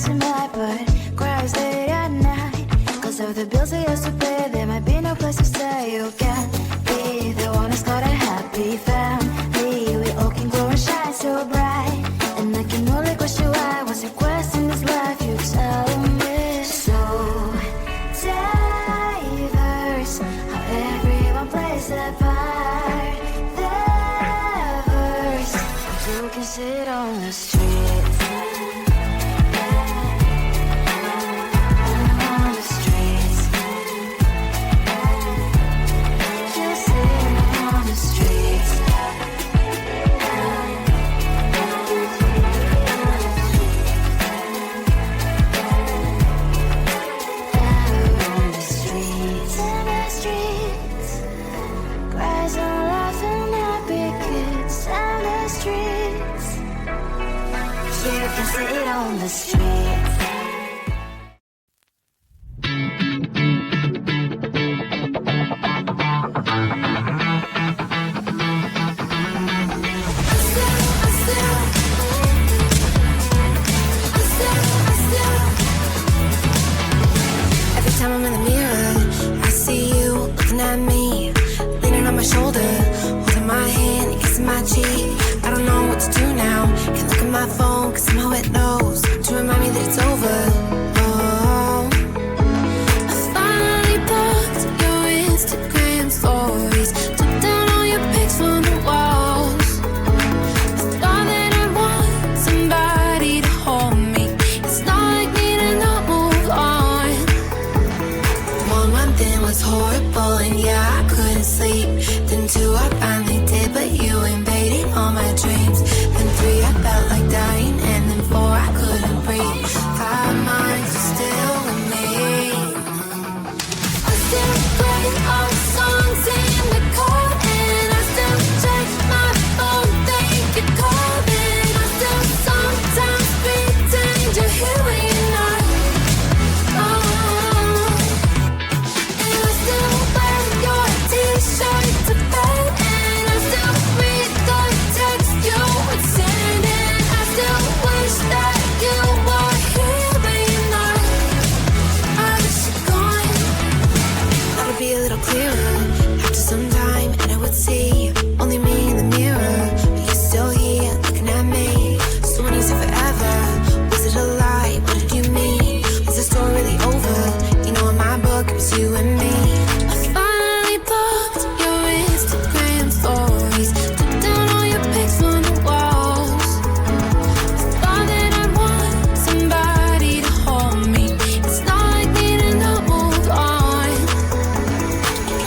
passing by, but cries late at night. Cause of the bills I used to pay, there might be no place to stay. You can't be the one who's got a happy family. We all can grow and shine so bright. And I can only question why. What's your quest in this life? You tell me. So diverse, how everyone plays their part. Their verse, you can sit on the street. Sit on the streets. Every time I'm in the mirror, I see you looking at me, leaning on my shoulder, holding my hand, kissing my cheek. I don't know what to do now. Can't look at my phone, cause somehow it knows to remind me that it's over. Oh, I finally blocked your Instagram stories, took down all your pics from the walls. I thought that I want somebody to hold me. It's not like me to not move on. 1 month in was horrible, and yeah, I couldn't sleep. Then 2, I finally did, but you invaded all my dreams. Then 3, I felt like dying, and then 4, I couldn't breathe. 5 months are still with me. I still play our songs in the car, and I still check my phone, think you're calling. I still sometimes pretend you're here when you're not. Oh, and I still wear your t-shirt to bed, and I still read the text you would send, and I still wish that you were here but you're not. I wish you're gone. Thought it'd be a little clearer after some time, and I would see only me in the mirror, but you're still here looking at me. So when you said forever, was it a lie? What did you mean? Was the story really over? You know, in my book it was you and me. I finally blocked your Instagram stories, took down all your pics from the walls. I thought that I want somebody to hold me. It's not like me to not move on.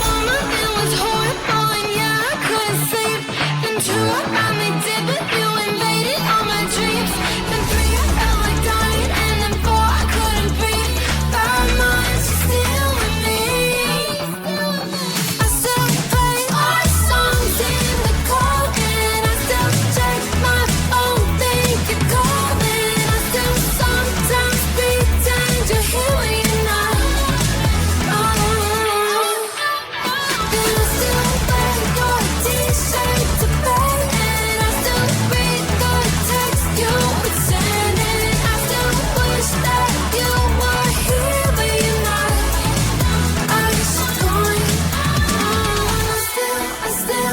Mama, it was horrible, and yeah, I couldn't sleep. Then 2, I finally did, but you invaded all my dreams. Then 3, I felt like dying, and then 4, I couldn't breathe. 5 months, you're still with me. I still play our songs in the car, and I still check my phone, think you're calling. I still sometimes pretend you're here when you're not. Oh, and I still wear your t-shirt to bed, and I still read the text you would send, and I still wish that you were here but you're not. I wish you're gone. I still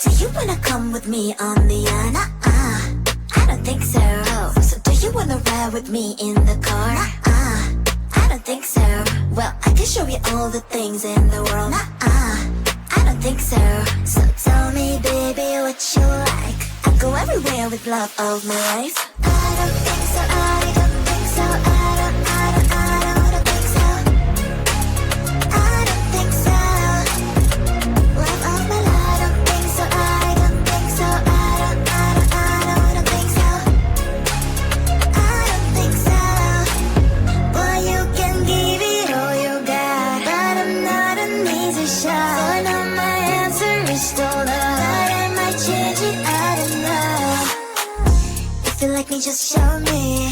Do you wanna come with me on the yacht? I don't think so. So do you wanna ride with me in the car? I don't think so. Well, I can show you all the things in the world. I don't think so. So tell me, baby, what you like. I go everywhere with love of my life. I don't think so. I don't think so. I don't think so. I don't think so. Love of my life. I don't think so. I don't think so. I don't think so. I don't think so. Boy, you can give it all you just show me.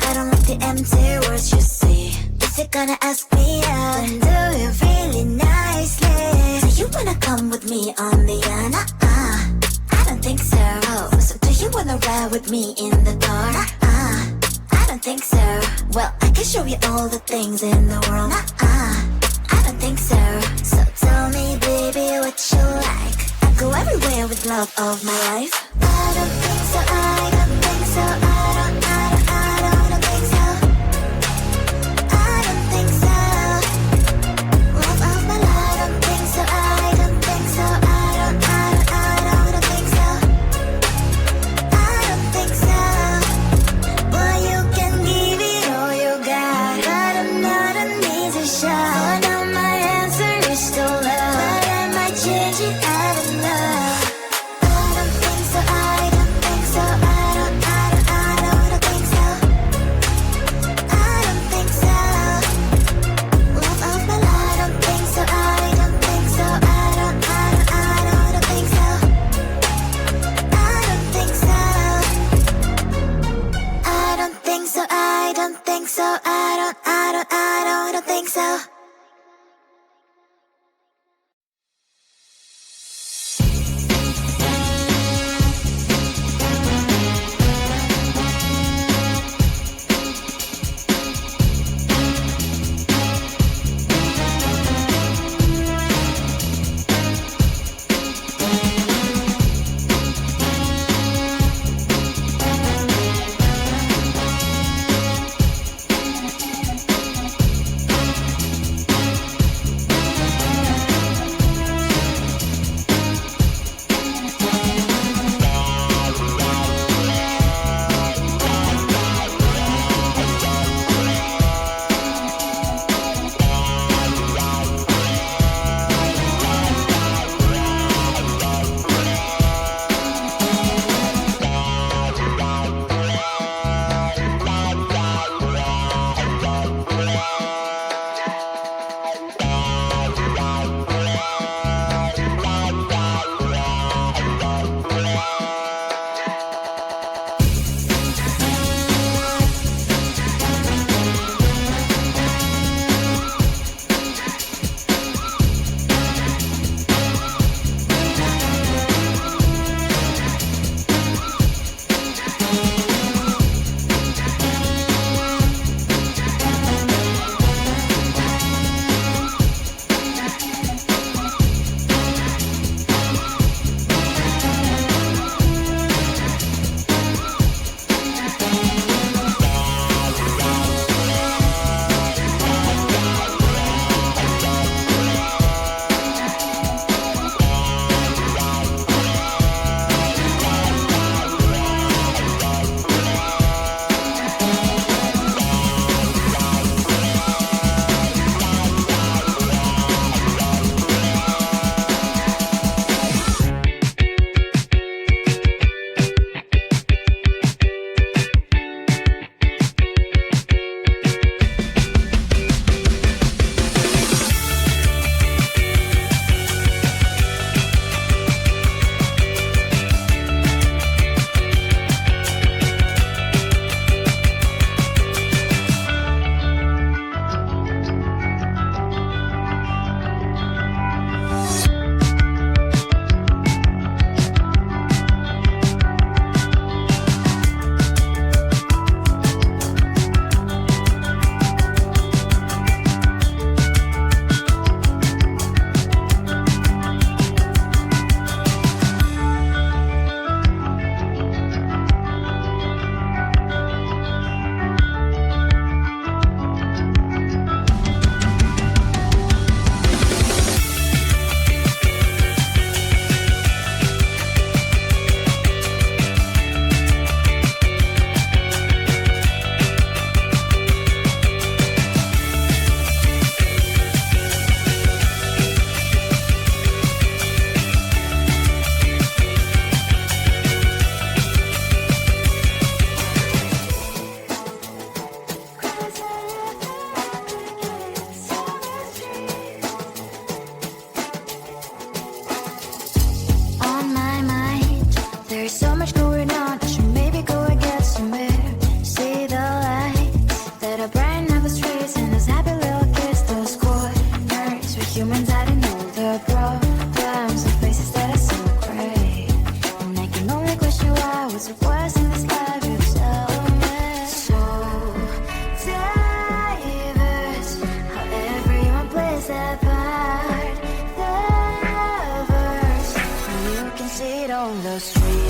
I don't like the empty words you say. Is it gonna ask me out and do it really nicely? Do you wanna come with me on the I don't think so. So do you wanna ride with me in the car? I don't think so. Well, I can show you all the things in the world. I don't think so. So tell me, baby, what you like. I go everywhere with love of my life. I don't think so. I don't think so. I don't think so. I don't think so. Love of my life. I don't think so. I don't think so. I don't think so. I don't think so. Well, you can give it all you got, but I'm not an easy shot. For now my answer is still love, but I might change it. I don't know. I don't think so. I don't think so. I don't think so. I don't think so. Love of my life. I don't think so. I don't think so. I don't think so. I don't think so. I don't think so. I don't think so. I don't think so. on the street.